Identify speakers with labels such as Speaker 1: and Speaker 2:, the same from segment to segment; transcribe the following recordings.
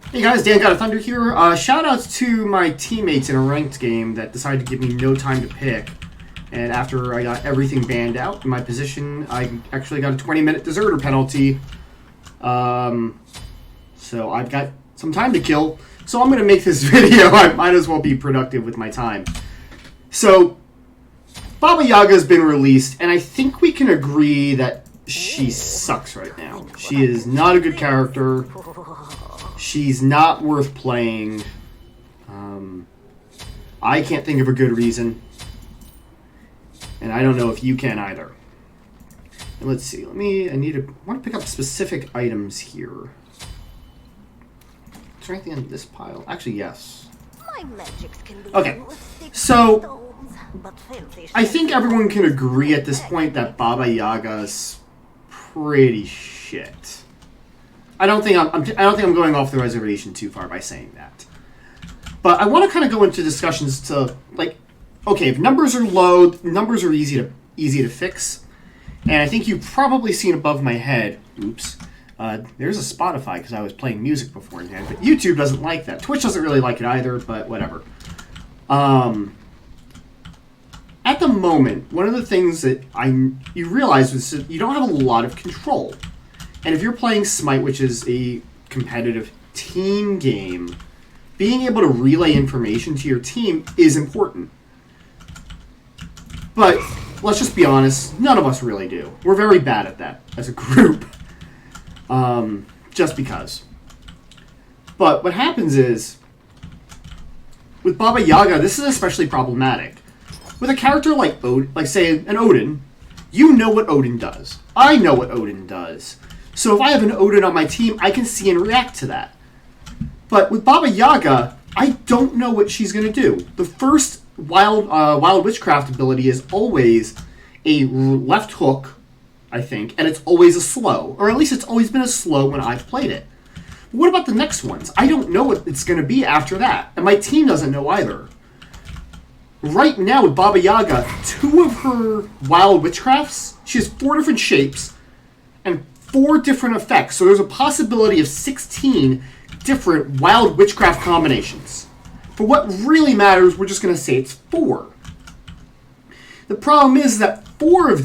Speaker 1: Hey guys, Dan Got a Thunder here. Shout outs to my teammates in a ranked game that decided to give me no time to pick. And after I got everything banned out in my position, I actually got a 20-minute deserter penalty. So I've got some time to kill. So I'm going to make this video. I might as well be productive with my time. So, Baba Yaga has been released, and I think we can agree that she sucks right now. She is not a good character. She's not worth playing. I can't think of a good reason. And I don't know if you can either. And let's see. I want to pick up specific items here. Is there anything in this pile? Actually, yes. Okay. So, I think everyone can agree at this point that Baba Yaga's pretty shit. I don't think I'm going off the reservation too far by saying that. But I want to kind of go into discussions to, like, okay, if numbers are low, numbers are easy to fix. And I think you've probably seen above my head, oops, there's a Spotify because I was playing music beforehand, but YouTube doesn't like that. Twitch doesn't really like it either, but whatever. At the moment, one of the things that you realize is that you don't have a lot of control. And if you're playing Smite, which is a competitive team game, being able to relay information to your team is important. But let's just be honest, none of us really do. We're very bad at that as a group. Just because. But what happens is, with Baba Yaga, this is especially problematic. With a character like say, an Odin, you know what Odin does. I know what Odin does. So if I have an Odin on my team, I can see and react to that. But with Baba Yaga, I don't know what she's going to do. The first wild Witchcraft ability is always a left hook, I think, and it's always a slow. Or at least it's always been a slow when I've played it. But what about the next ones? I don't know what it's going to be after that. And my team doesn't know either. Right now with Baba Yaga, 2 of her wild Witchcrafts, she has 4 different shapes and 4 different effects. So there's a possibility of 16 different wild Witchcraft combinations. For what really matters, we're just going to say it's 4. The problem is that 2 of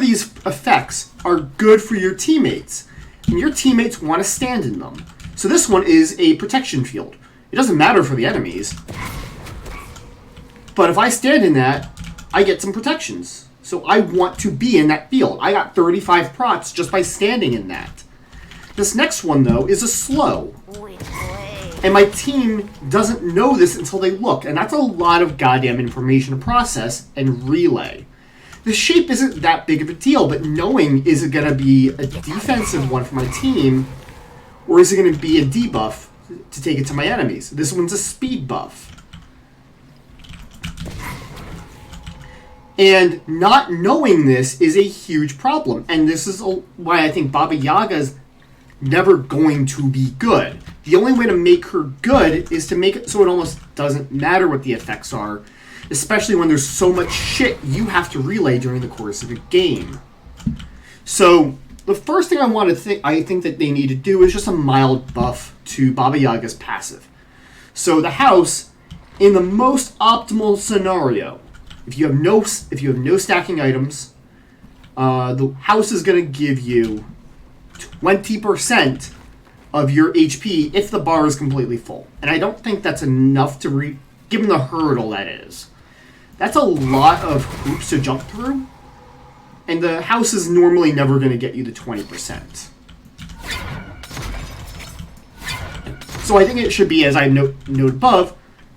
Speaker 1: these effects are good for your teammates. And your teammates want to stand in them. So this one is a protection field. It doesn't matter for the enemies. But if I stand in that, I get some protections. So I want to be in that field. I got 35 prots just by standing in that. This next one, though, is a slow. And my team doesn't know this until they look. And that's a lot of goddamn information to process and relay. The shape isn't that big of a deal, but knowing, is it going to be a defensive one for my team, or is it going to be a debuff to take it to my enemies? This one's a speed buff. And not knowing this is a huge problem. And this is why I think Baba Yaga's never going to be good. The only way to make her good is to make it so it almost doesn't matter what the effects are, especially when there's so much shit you have to relay during the course of a game. So the first thing I think that they need to do is just a mild buff to Baba Yaga's passive. So the house, in the most optimal scenario, if you have no stacking items, the house is going to give you 20% of your HP if the bar is completely full. And I don't think that's enough to given the hurdle that is. That's a lot of hoops to jump through. And the house is normally never going to get you the 20%. So I think it should be, as I noted above,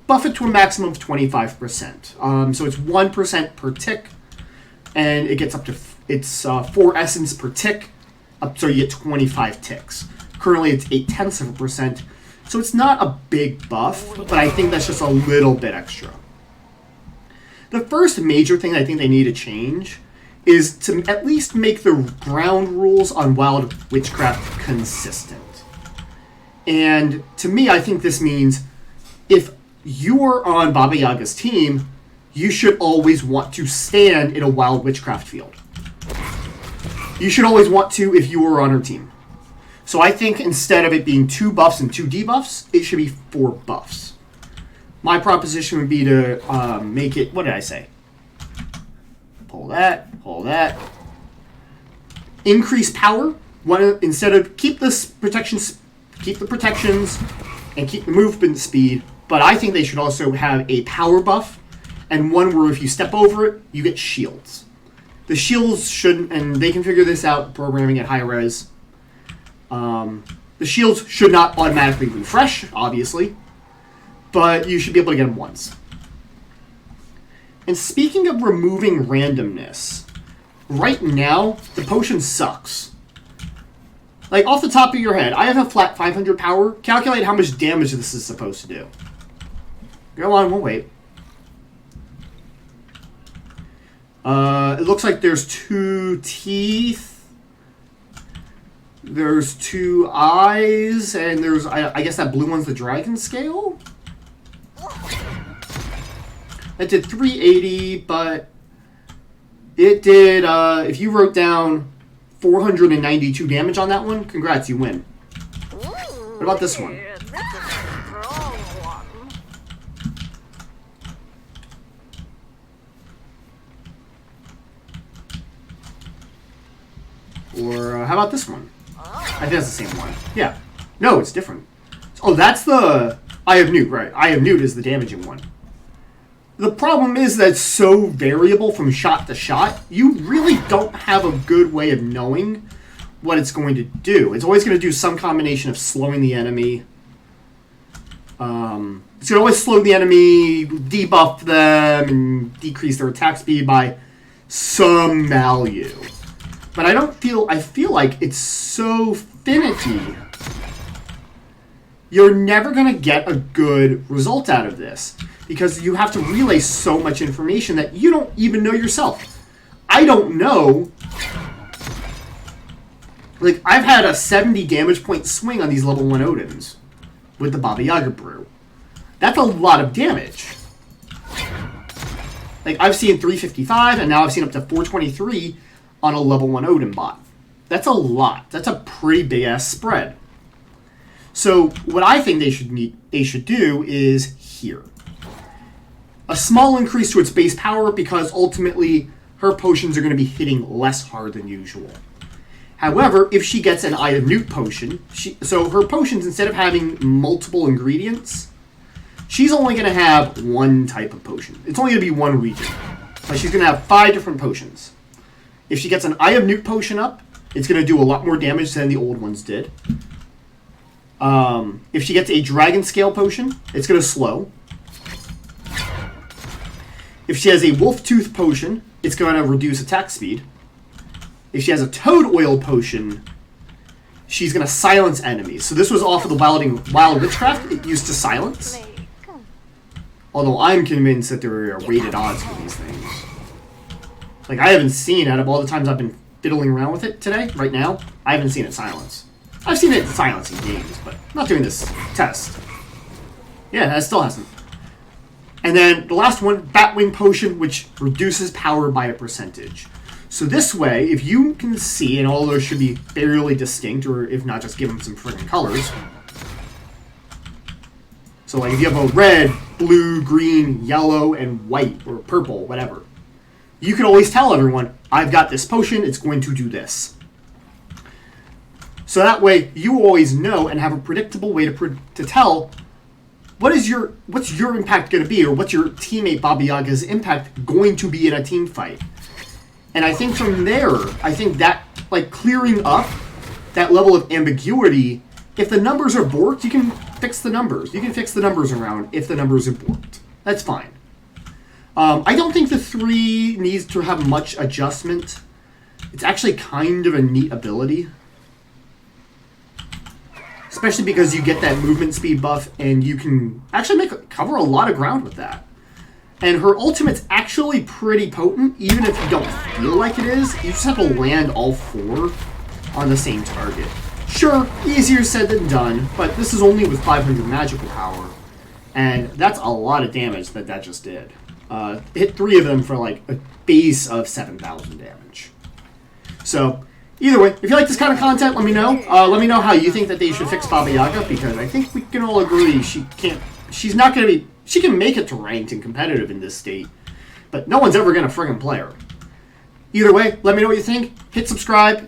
Speaker 1: buff it to a maximum of 25%. So it's 1% per tick, and it gets up to 4 essence per tick, so you get 25 ticks. Currently it's 0.8%, so it's not a big buff, but I think that's just a little bit extra. The first major thing I think they need to change is to at least make the ground rules on Wild Witchcraft consistent. And to me, I think this means if you are on Baba Yaga's team, you should always want to stand in a Wild Witchcraft field. You should always want to if you were on her team. So I think instead of it being 2 buffs and 2 debuffs, it should be 4 buffs. My proposition would be to make it... What did I say? Pull that. Pull that. Increase power. Instead of... Keep the protections, and keep the movement speed. But I think they should also have a power buff. And one where if you step over it, you get shields. The shields shouldn't... And they can figure this out, programming at high res. The shields should not automatically refresh, obviously, but you should be able to get them once. And speaking of removing randomness, right now, the potion sucks. Like, off the top of your head, I have a flat 500 power. Calculate how much damage this is supposed to do. Go on, we'll wait. It looks like there's 2 teeth. There's 2 eyes, and there's, I guess that blue one's the dragon scale? It did 380, but it did, if you wrote down 492 damage on that one, congrats, you win. What about this one? Or how about this one? I think that's the same one. Yeah. No, it's different. Oh, that's the Eye of Newt, right. Eye of Newt is the damaging one. The problem is that it's so variable from shot to shot, you really don't have a good way of knowing what it's going to do. It's always going to do some combination of slowing the enemy. It's going to always slow the enemy, debuff them, and decrease their attack speed by some value. But I feel like it's so finicky. You're never going to get a good result out of this because you have to relay so much information that you don't even know yourself. I don't know. Like, I've had a 70 damage point swing on these level 1 Odins with the Baba Yaga brew. That's a lot of damage. Like, I've seen 355, and now I've seen up to 423 on a level 1 Odin bot. That's a lot. That's a pretty big-ass spread. So, what I think they should do is here. A small increase to its base power because ultimately her potions are going to be hitting less hard than usual. However, if she gets an Eye of Newt potion, so her potions, instead of having multiple ingredients, she's only going to have one type of potion. It's only going to be one region. But she's going to have 5 different potions. If she gets an Eye of Newt potion up, it's going to do a lot more damage than the old ones did. If she gets a Dragon Scale potion, it's going to slow. If she has a Wolf Tooth potion, it's going to reduce attack speed. If she has a Toad Oil potion, she's going to silence enemies. So this was off of the Wild Witchcraft. It used to silence. Although I'm convinced that there are weighted odds for these things. Like, I haven't seen, out of all the times I've been fiddling around with it today, right now, I haven't seen it silence. I've seen it silence in games, but not doing this test. Yeah, that still hasn't. And then the last one, Batwing Potion, which reduces power by a percentage. So this way, if you can see, and all those should be fairly distinct, or if not, just give them some friggin' colors. So like if you have a red, blue, green, yellow, and white, or purple, whatever. You can always tell everyone, I've got this potion, it's going to do this. So that way, you always know and have a predictable way to tell what's your impact going to be, or what's your teammate Baba Yaga's impact going to be in a team fight. And I think from there, I think that, like, clearing up that level of ambiguity, if the numbers are borked, you can fix the numbers. You can fix the numbers around if the numbers are borked. That's fine. I don't think the 3 needs to have much adjustment. It's actually kind of a neat ability. Especially because you get that movement speed buff, and you can actually cover a lot of ground with that. And her ultimate's actually pretty potent, even if you don't feel like it is. You just have to land all 4 on the same target. Sure, easier said than done, but this is only with 500 magical power. And that's a lot of damage that just did. Hit 3 of them for like a base of 7,000 damage. So, Either way, if you like this kind of content, let me know. Let me know how you think that they should fix Baba Yaga, because I think we can all agree she's not going to be... She can make it to ranked and competitive in this state, but no one's ever going to friggin' play her. Either way, let me know what you think. Hit subscribe.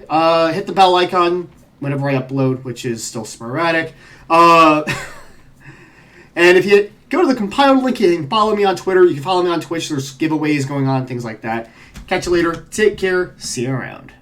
Speaker 1: Hit the bell icon whenever I upload, which is still sporadic. And if you go to the compiled link, you can follow me on Twitter. You can follow me on Twitch. There's giveaways going on, things like that. Catch you later. Take care. See you around.